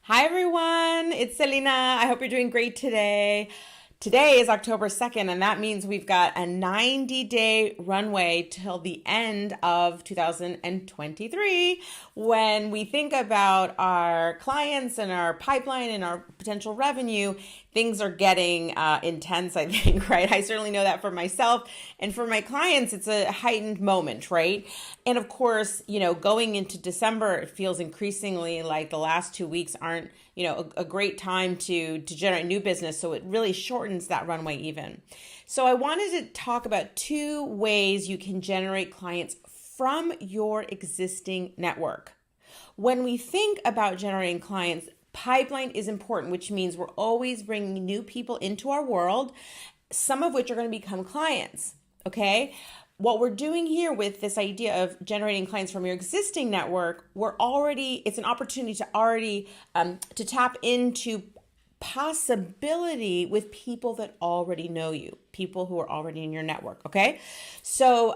Hi everyone, it's Selena. I hope you're doing great today. Today is October 2nd, and that means we've got a 90-day runway till the end of 2023. When we think about our clients and our pipeline and our potential revenue, things are getting intense, I think, right? I certainly know that for myself. And for my clients, it's a heightened moment, right? And of course, going into December, it feels increasingly like the last 2 weeks aren't, a great time to generate new business. So it really shortens that runway even. So I wanted to talk about 2 ways you can generate clients from your existing network. When we think about generating clients, pipeline is important, which means we're always bringing new people into our world, some of which are going to become clients. Okay. What we're doing here with this idea of generating clients from your existing network, it's an opportunity to already to tap into possibility with people that already know you, people who are already in your network. Okay. So,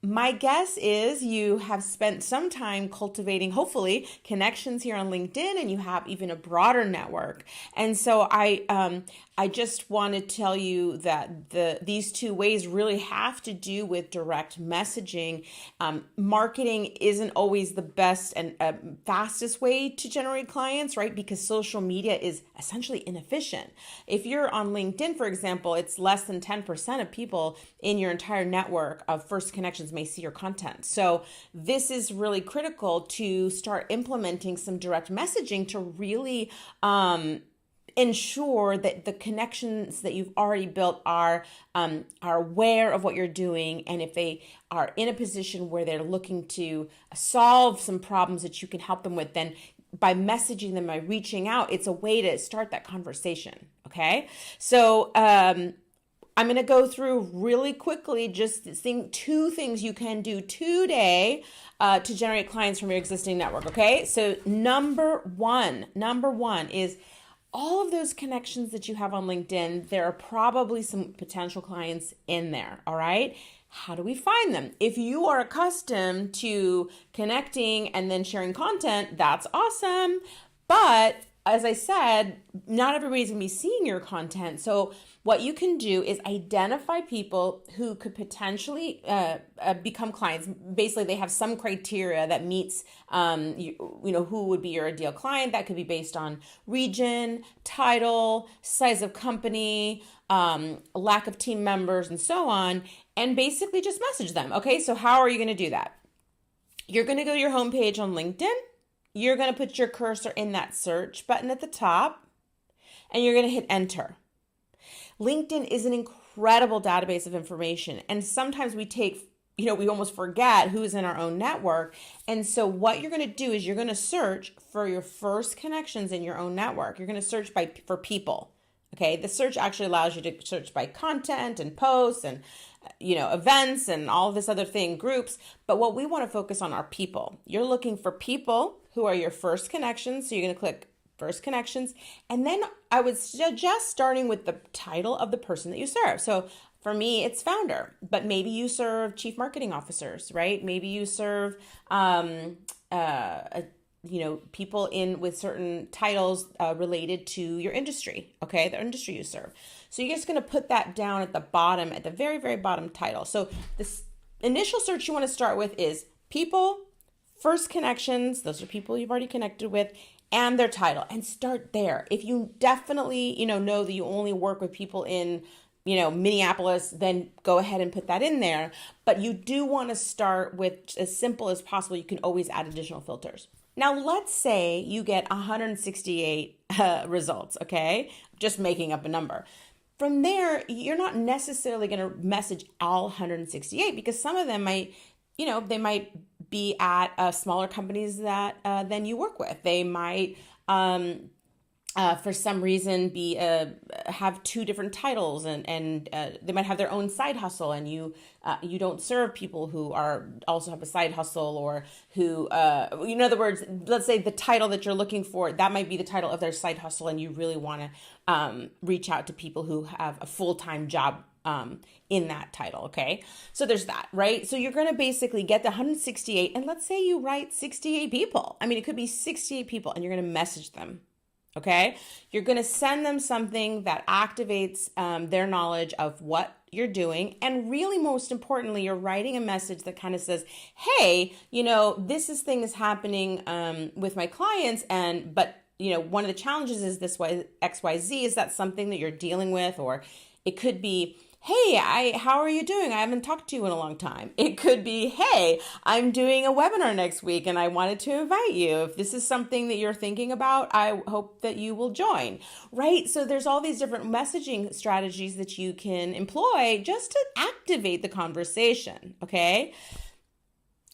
my guess is you have spent some time cultivating, hopefully, connections here on LinkedIn, and you have even a broader network. And so I just want to tell you that these 2 ways really have to do with direct messaging. Marketing isn't always the best and fastest way to generate clients, right? Because social media is essentially inefficient. If you're on LinkedIn, for example, it's less than 10% of people in your entire network of first connections may see your content. So this is really critical to start implementing some direct messaging to really ensure that the connections that you've already built are aware of what you're doing, and if they are in a position where they're looking to solve some problems that you can help them with, then by messaging them, by reaching out, it's a way to start that conversation. Okay, so I'm going to go through really quickly just 2 things you can do today to generate clients from your existing network. Okay, so number one is all of those connections that you have on LinkedIn. There are probably some potential clients in there. All right. How do we find them? If you are accustomed to connecting and then sharing content, that's awesome. But as I said, not everybody's going to be seeing your content. So what you can do is identify people who could potentially become clients. Basically, they have some criteria that meets, who would be your ideal client. That could be based on region, title, size of company, lack of team members, and so on. And basically just message them. Okay, so how are you going to do that? You're going to go to your homepage on LinkedIn. You're going to put your cursor in that search button at the top, and you're going to hit enter. LinkedIn is an incredible database of information, and sometimes we almost forget who's in our own network. And so what you're going to do is you're going to search for your first connections in your own network. You're going to search for people. Okay, the search actually allows you to search by content and posts and events and all this other thing, groups. But what we want to focus on are people. You're looking for people who are your first connections. So you're going to click first connections. And then I would suggest starting with the title of the person that you serve. So for me, it's founder, but maybe you serve chief marketing officers, right? Maybe you serve people with certain titles related to your industry, okay, the industry you serve. So you're just going to put that down at the bottom, at the very, very bottom title. So this initial search you want to start with is people, first connections, those are people you've already connected with, and their title, and start there. If you definitely, know that you only work with people in Minneapolis, then go ahead and put that in there. But you do want to start with as simple as possible. You can always add additional filters. Now, let's say you get 168 results, okay? Just making up a number. From there, you're not necessarily going to message all 168 because some of them might, they might be at smaller companies that than you work with. They might for some reason have 2 different titles, and they might have their own side hustle, and you don't serve people who also have a side hustle, or who in other words, let's say the title that you're looking for, that might be the title of their side hustle, and you really want to reach out to people who have a full-time job in that title. Okay. So there's that, right? So you're going to basically get the 168, and let's say you write 68 people. I mean, it could be 68 people, and you're going to message them. Okay. You're going to send them something that activates their knowledge of what you're doing. And really, most importantly, you're writing a message that kind of says, hey, this thing is happening with my clients. But one of the challenges is this XYZ. Is that something that you're dealing with? Or it could be, hey, how are you doing? I haven't talked to you in a long time. It could be, hey, I'm doing a webinar next week and I wanted to invite you. If this is something that you're thinking about, I hope that you will join, right? So there's all these different messaging strategies that you can employ just to activate the conversation, okay?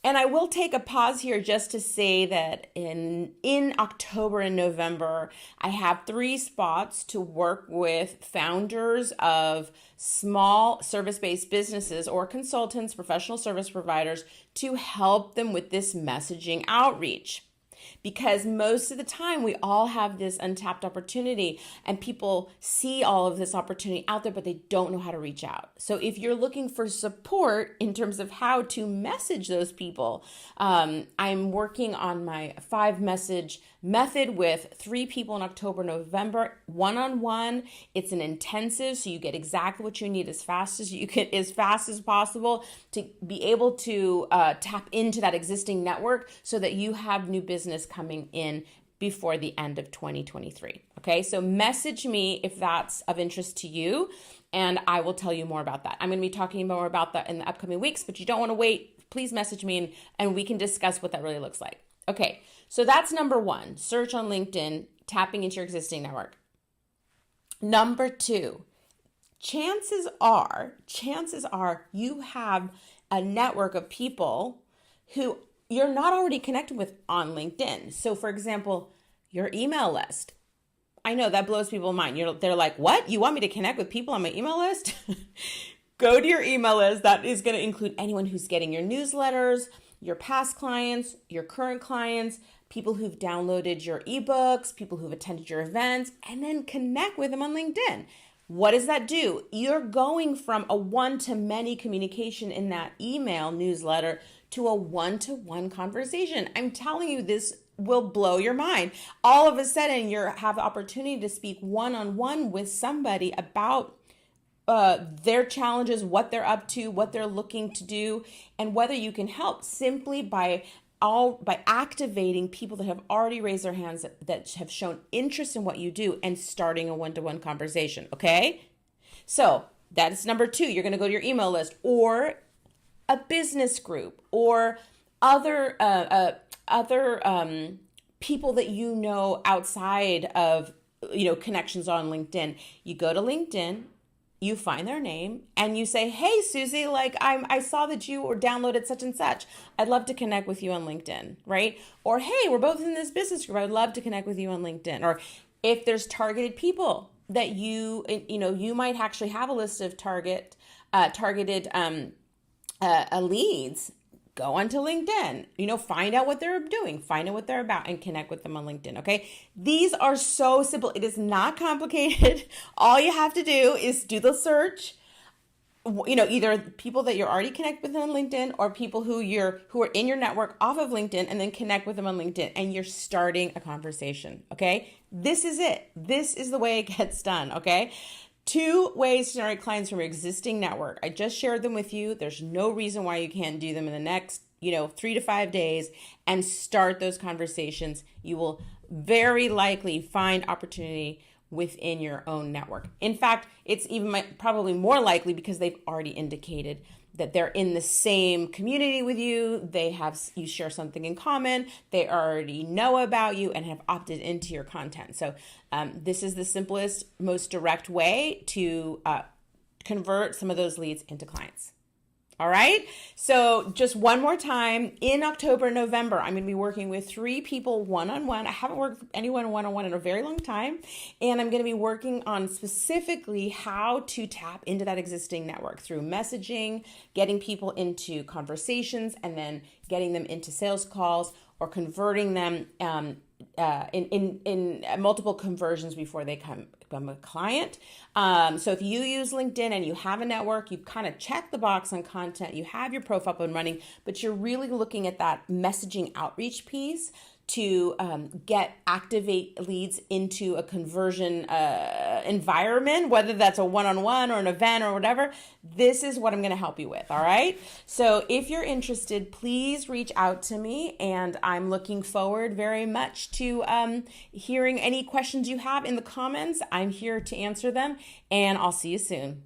And I will take a pause here just to say that in October and November, I have 3 spots to work with founders of small service-based businesses or consultants, professional service providers, to help them with this messaging outreach. Because most of the time we all have this untapped opportunity and people see all of this opportunity out there, but they don't know how to reach out. So if you're looking for support in terms of how to message those people, I'm working on my 5-message method with 3 people in October, November, one-on-one. It's an intensive, so you get exactly what you need as fast as possible to be able to tap into that existing network so that you have new business coming in before the end of 2023. Okay, so message me if that's of interest to you, and I will tell you more about that. I'm going to be talking more about that in the upcoming weeks, but you don't want to wait. Please message me and we can discuss what that really looks like. Okay, so that's number 1, search on LinkedIn, tapping into your existing network. Number 2, chances are you have a network of people who you're not already connected with on LinkedIn. So for example, your email list. I know that blows people's mind. They're like, what? You want me to connect with people on my email list? Go to your email list. That is going to include anyone who's getting your newsletters, your past clients, your current clients, people who've downloaded your ebooks, people who've attended your events, and then connect with them on LinkedIn. What does that do? You're going from a one-to-many communication in that email newsletter to a one-to-one conversation. I'm telling you, this will blow your mind. All of a sudden, you have the opportunity to speak one-on-one with somebody about their challenges, what they're up to, what they're looking to do, and whether you can help simply by activating people that have already raised their hands that have shown interest in what you do and starting a one-to-one conversation. Okay. So that's number 2. You're going to go to your email list or a business group or other people that you know outside of, connections on LinkedIn. You go to LinkedIn, you find their name and you say, hey, Susie, I saw that you downloaded such and such. I'd love to connect with you on LinkedIn, right? Or, hey, we're both in this business group. I'd love to connect with you on LinkedIn. Or if there's targeted people that you might actually have a list of targeted leads. Go onto LinkedIn, find out what they're doing, find out what they're about, and connect with them on LinkedIn, okay? These are so simple. It is not complicated. All you have to do is do the search, either people that you're already connected with on LinkedIn or people who are in your network off of LinkedIn, and then connect with them on LinkedIn, and you're starting a conversation, okay? This is it. This is the way it gets done, okay? 2 ways to generate clients from your existing network. I just shared them with you. There's no reason why you can't do them in the next, 3 to 5 days and start those conversations. You will very likely find opportunity within your own network. In fact, it's even probably more likely because they've already indicated that they're in the same community with you. You share something in common. They already know about you and have opted into your content. So this is the simplest, most direct way to convert some of those leads into clients. All right. So just one more time, in October and November, I'm going to be working with 3 people one-on-one. I haven't worked with anyone one-on-one in a very long time. And I'm going to be working on specifically how to tap into that existing network through messaging, getting people into conversations, and then getting them into sales calls or converting them in multiple conversions before they become a client. So if you use LinkedIn and you have a network, you kind of check the box on content, you have your profile up and running, but you're really looking at that messaging outreach piece to activate leads into a conversion environment, whether that's a one-on-one or an event or whatever. This is what I'm going to help you with. All right. So if you're interested, please reach out to me, and I'm looking forward very much to hearing any questions you have in the comments. I'm here to answer them, and I'll see you soon.